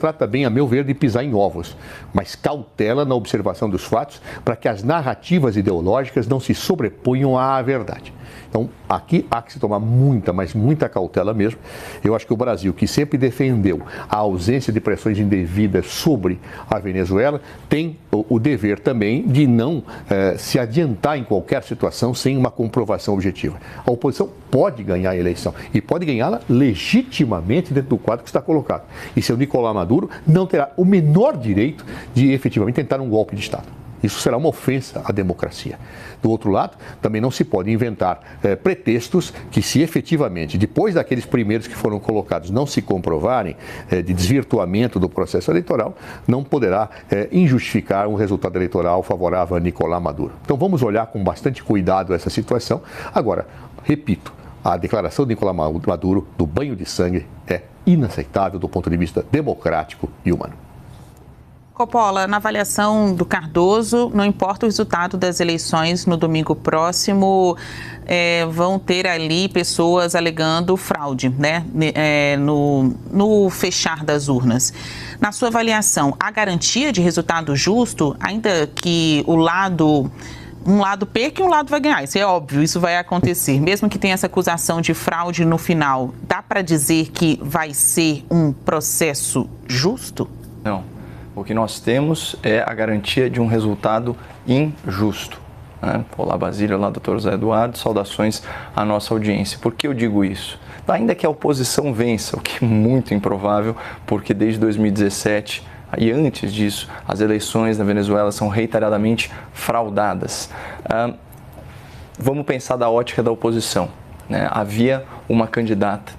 trata bem, a meu ver, de pisar em ovos, mas cautela na observação dos fatos para que as narrativas ideológicas não se sobreponham à verdade. Então, aqui há que se tomar muita, mas muita cautela mesmo. Eu acho que o Brasil, que sempre defendeu a ausência de pressões indevidas sobre a Venezuela, tem o dever também de não se adiantar em qualquer situação sem uma comprovação objetiva. A oposição pode ganhar a eleição e pode ganhá-la legitimamente dentro do quadro que está colocado. E seu Nicolás Maduro não terá o menor direito de efetivamente tentar um golpe de Estado. Isso será uma ofensa à democracia. Do outro lado, também não se pode inventar pretextos que, se efetivamente, depois daqueles primeiros que foram colocados, não se comprovarem de desvirtuamento do processo eleitoral, não poderá injustificar um resultado eleitoral favorável a Nicolás Maduro. Então vamos olhar com bastante cuidado essa situação. Agora, repito, a declaração de Nicolás Maduro do banho de sangue é inaceitável do ponto de vista democrático e humano. Coppola, na avaliação do Cardoso, não importa o resultado das eleições no domingo próximo, vão ter ali pessoas alegando fraude, né, no fechar das urnas. Na sua avaliação, há garantia de resultado justo, ainda que um lado perca e um lado vai ganhar? Isso é óbvio, isso vai acontecer. Mesmo que tenha essa acusação de fraude no final, dá para dizer que vai ser um processo justo? Não. O que nós temos é a garantia de um resultado injusto. Né? Olá, Basílio, olá, doutor José Eduardo, saudações à nossa audiência. Por que eu digo isso? Ainda que a oposição vença, o que é muito improvável, porque desde 2017 e antes disso, as eleições na Venezuela são reiteradamente fraudadas. Vamos pensar da ótica da oposição. Né? Havia uma candidata,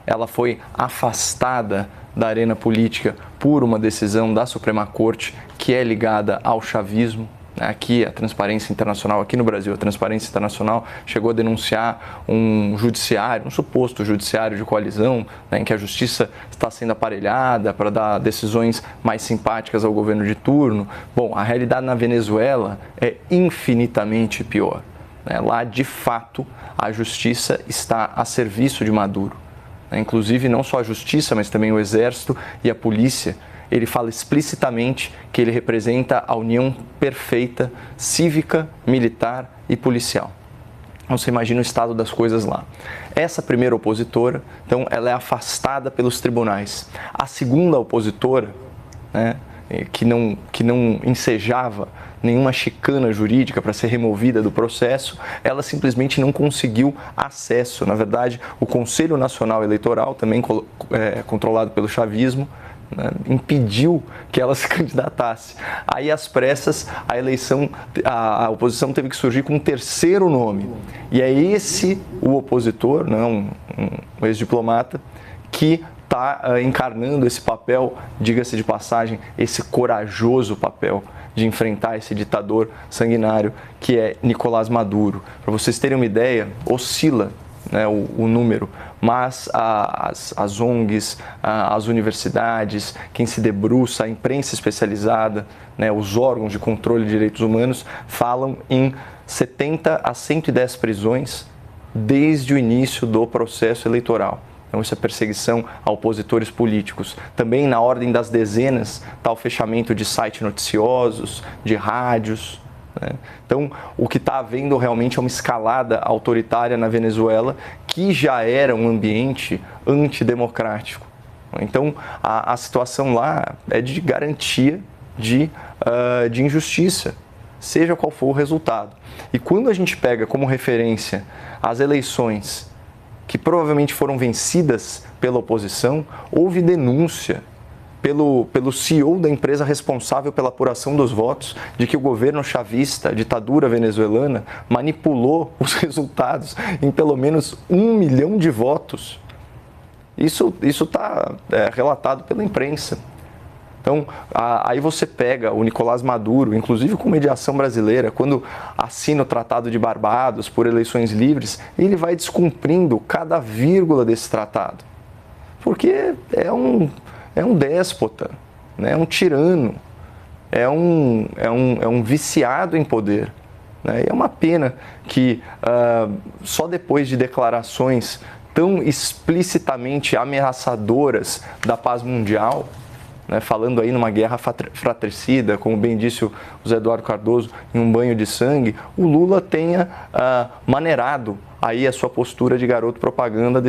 ela foi afastada da arena política por uma decisão da Suprema Corte que é ligada ao chavismo. Aqui a Transparência Internacional, aqui no Brasil, a Transparência Internacional chegou a denunciar um judiciário, um suposto judiciário de coalizão, em que a justiça está sendo aparelhada para dar decisões mais simpáticas ao governo de turno. Bom, a realidade na Venezuela é infinitamente pior. Lá, de fato, a justiça está a serviço de Maduro. Inclusive, não só a justiça, mas também o exército e a polícia. Ele fala explicitamente que ele representa a união perfeita, cívica, militar e policial. Então, você imagina o estado das coisas lá. Essa primeira opositora, então, ela é afastada pelos tribunais. A segunda opositora, né, que não ensejava nenhuma chicana jurídica para ser removida do processo, ela simplesmente não conseguiu acesso. Na verdade, o Conselho Nacional Eleitoral, também controlado pelo chavismo, né, impediu que ela se candidatasse. Aí, às pressas, a oposição teve que surgir com um terceiro nome. E é esse o opositor, né, um ex-diplomata, que está encarnando esse papel, diga-se de passagem, esse corajoso papel de enfrentar esse ditador sanguinário que é Nicolás Maduro. Para vocês terem uma ideia, oscila, né, o número, mas as ONGs, as universidades, quem se debruça, a imprensa especializada, né, os órgãos de controle de direitos humanos falam em 70 a 110 prisões desde o início do processo eleitoral. Então, isso é perseguição a opositores políticos. Também, na ordem das dezenas, está o fechamento de sites noticiosos, de rádios. Né? Então, o que está havendo realmente é uma escalada autoritária na Venezuela, que já era um ambiente antidemocrático. Então, a situação lá é de garantia de injustiça, seja qual for o resultado. E quando a gente pega como referência as eleições que provavelmente foram vencidas pela oposição, houve denúncia pelo CEO da empresa responsável pela apuração dos votos de que o governo chavista, a ditadura venezuelana, manipulou os resultados em pelo menos 1 milhão de votos. Isso está relatado pela imprensa. Então, aí você pega o Nicolás Maduro, inclusive com mediação brasileira, quando assina o Tratado de Barbados por eleições livres, ele vai descumprindo cada vírgula desse tratado. Porque é um déspota, né? É um tirano, é um viciado em poder. Né? E é uma pena que só depois de declarações tão explicitamente ameaçadoras da paz mundial, né, falando aí numa guerra fratricida, como bem disse o José Eduardo Cardoso, em um banho de sangue, o Lula tenha maneirado aí a sua postura de garoto propaganda